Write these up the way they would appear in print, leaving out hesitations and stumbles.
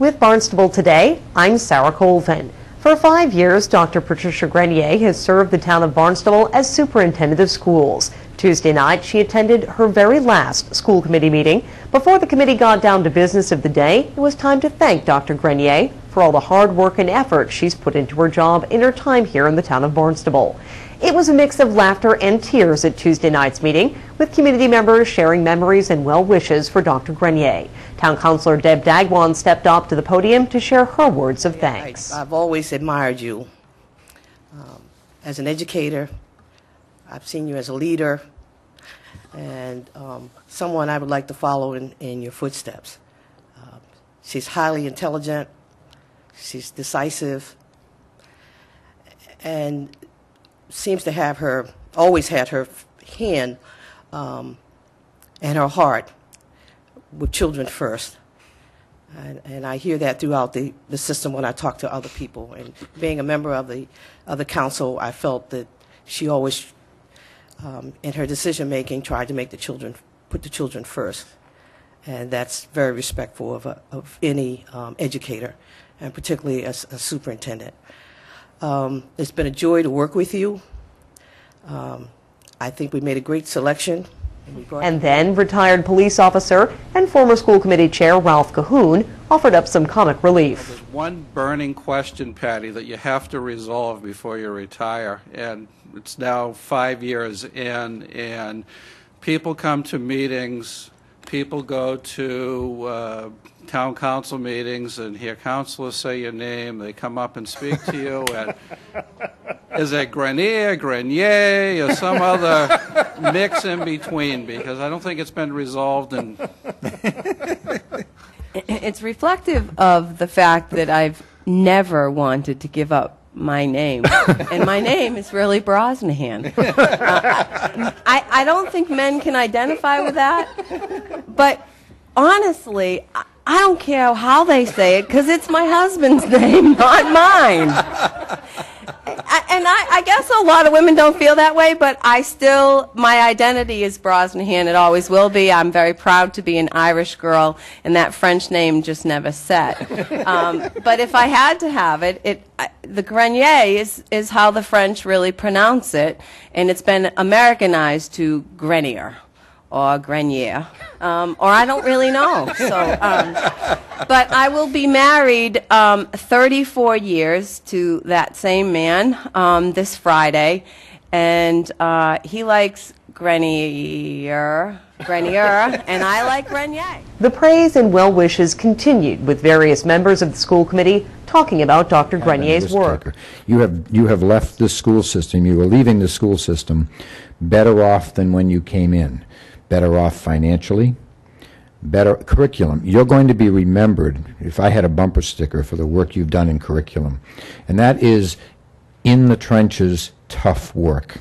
With Barnstable Today, I'm Sarah Colvin. For 5 years, Dr. Patricia Grenier has served the town of Barnstable as superintendent of schools. Tuesday night, she attended her very last school committee meeting. Before the committee got down to business of the day, it was time to thank Dr. Grenier for all the hard work and effort she's put into her job in her time here in the town of Barnstable. It was a mix of laughter and tears at Tuesday night's meeting, with community members sharing memories and well wishes for Dr. Grenier. Town Councilor Deb Dagwan stepped up to the podium to share her words of thanks. I've always admired you as an educator. I've seen you as a leader and someone I would like to follow in your footsteps. She's highly intelligent, she's decisive, and seems to have always had her hand and her heart with children first. And I hear that throughout the system when I talk to other people. And being a member of the council, I felt that she always, in her decision making, tried to put the children first. And that's very respectful of any educator, and particularly as a superintendent. It's been a joy to work with you. I think we made a great selection. And then retired police officer and former school committee chair Ralph Cahoon offered up some comic relief. There's one burning question, Patty, that you have to resolve before you retire, and it's now 5 years in, and people come to meetings, people go to town council meetings and hear councilors say your name, they come up and speak to you, and is it Grenier, Grenier, or some other mix in between? Because I don't think it's been resolved. And it's reflective of the fact that I've never wanted to give up my name, and my name is really Brosnahan. I don't think men can identify with that, but honestly, I don't care how they say it, because it's my husband's name, not mine. And I guess a lot of women don't feel that way, but my identity is Brosnahan. It always will be. I'm very proud to be an Irish girl, and that French name just never set. But if I had to have it, the Grenier is how the French really pronounce it, and it's been Americanized to Grenier or Grenier, or I don't really know. So, but I will be married 34 years to that same man this Friday, and he likes Grenier, and I like Grenier. The praise and well wishes continued, with various members of the school committee talking about Dr. Grenier's work. You have left the school system. You are leaving the school system better off than when you came in. Better off financially, better curriculum. You're going to be remembered, if I had a bumper sticker, for the work you've done in curriculum. And that is in the trenches tough work,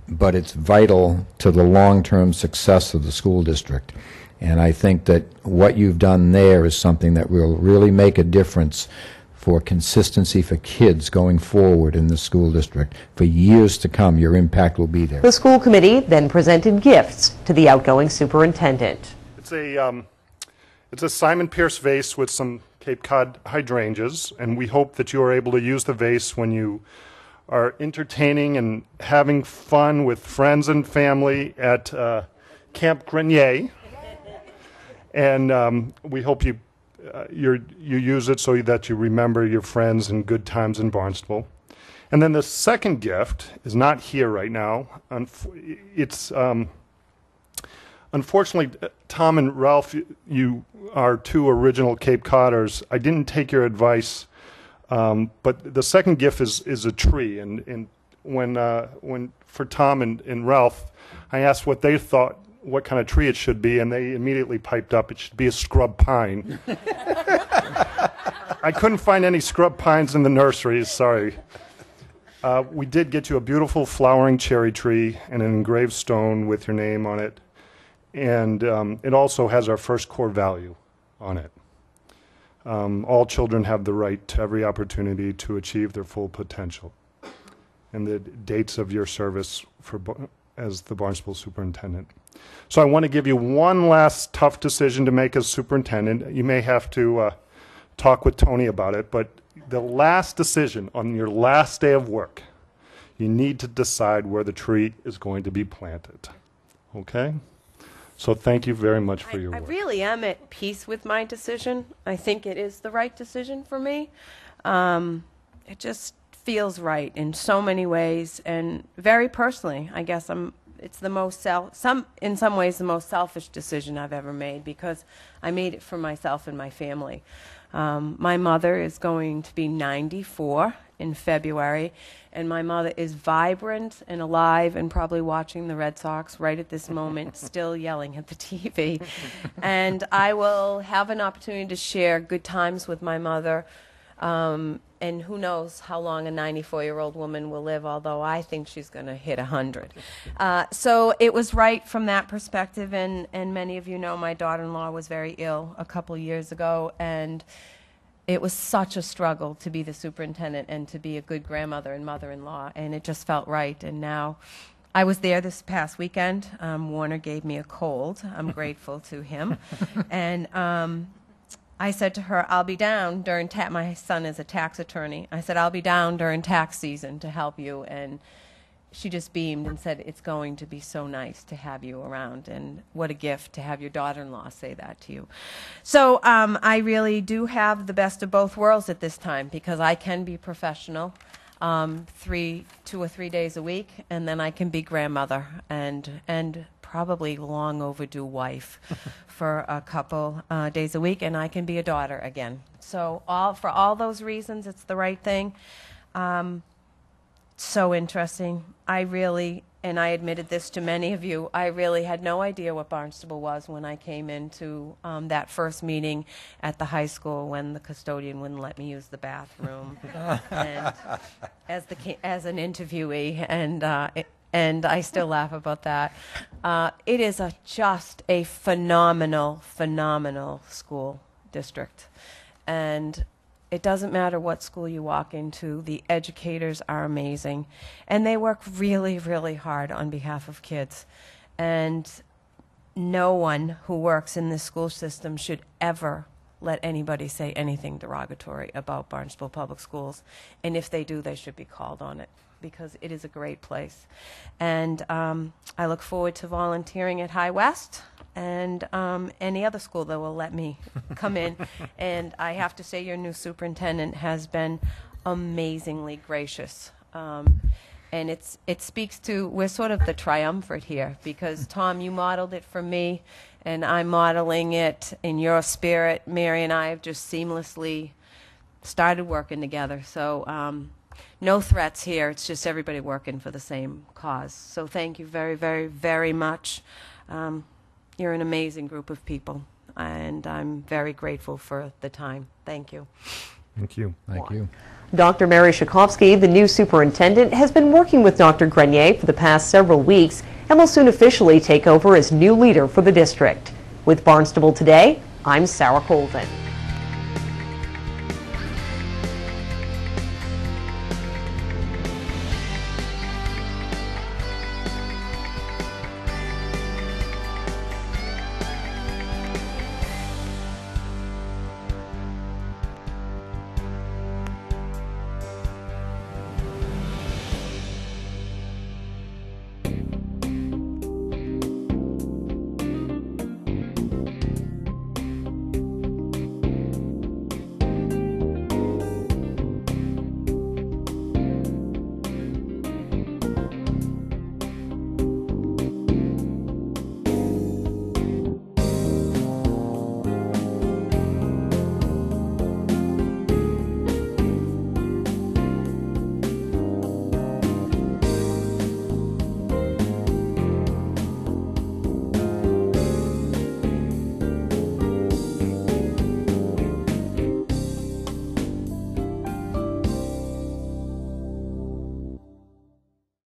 but it's vital to the long-term success of the school district. And I think that what you've done there is something that will really make a difference for consistency for kids going forward in the school district. For years to come, your impact will be there. The school committee then presented gifts to the outgoing superintendent. It's a Simon Pierce vase with some Cape Cod hydrangeas, and we hope that you are able to use the vase when you are entertaining and having fun with friends and family at Camp Grenier. And we hope you use it so that you remember your friends and good times in Barnstable. And then the second gift is not here right now. It's unfortunately, Tom and Ralph, you are two original Cape Codders. I didn't take your advice, but the second gift is a tree. And when for Tom and Ralph, I asked what they thought, what kind of tree it should be, and they immediately piped up, it should be a scrub pine. I couldn't find any scrub pines in the nurseries, sorry. We did get you a beautiful flowering cherry tree and an engraved stone with your name on it, and it also has our first core value on it. All children have the right to every opportunity to achieve their full potential. And the dates of your service as the Barnstable superintendent. So I want to give you one last tough decision to make as superintendent. You may have to talk with Tony about it, but the last decision on your last day of work, you need to decide where the tree is going to be planted. Okay? So thank you very much for your work. I really am at peace with my decision. I think it is the right decision for me. It just feels right in so many ways, and very personally, I guess it's the most in some ways the most selfish decision I've ever made, because I made it for myself and my family. My mother is going to be 94 in February, and my mother is vibrant and alive and probably watching the Red Sox right at this moment, still yelling at the TV. And I will have an opportunity to share good times with my mother. And who knows how long a 94-year-old woman will live, although I think she's going to hit 100. So it was right from that perspective, and many of you know my daughter-in-law was very ill a couple years ago, and it was such a struggle to be the superintendent and to be a good grandmother and mother-in-law, and it just felt right. And now I was there this past weekend. Warner gave me a cold. I'm grateful to him. And I said to her, I'll be down during my son is a tax attorney. I said, I'll be down during tax season to help you. And she just beamed and said, it's going to be so nice to have you around. And what a gift to have your daughter-in-law say that to you. So I really do have the best of both worlds at this time, because I can be professional 2 or 3 days a week, and then I can be grandmother and probably long overdue wife for a couple days a week, and I can be a daughter again. So for all those reasons, it's the right thing. So interesting. I really, and I admitted this to many of you, I really had no idea what Barnstable was when I came into that first meeting at the high school, when the custodian wouldn't let me use the bathroom and as an interviewee, and I still laugh about that. It is just a phenomenal, phenomenal school district. And it doesn't matter what school you walk into, the educators are amazing. And they work really, really hard on behalf of kids. And no one who works in this school system should ever let anybody say anything derogatory about Barnstable Public Schools. And if they do, they should be called on it, because it is a great place. And I look forward to volunteering at High West and any other school that will let me come in. And I have to say, your new superintendent has been amazingly gracious. And it speaks to, we're sort of the triumvirate here, because Tom, you modeled it for me, and I'm modeling it in your spirit. Mary and I have just seamlessly started working together. So no threats here. It's just everybody working for the same cause. So thank you very, very, very much. You're an amazing group of people, and I'm very grateful for the time. Thank you. Thank you. Thank you. Dr. Mary Shakovsky, the new superintendent, has been working with Dr. Grenier for the past several weeks and will soon officially take over as new leader for the district. With Barnstable Today, I'm Sarah Colvin.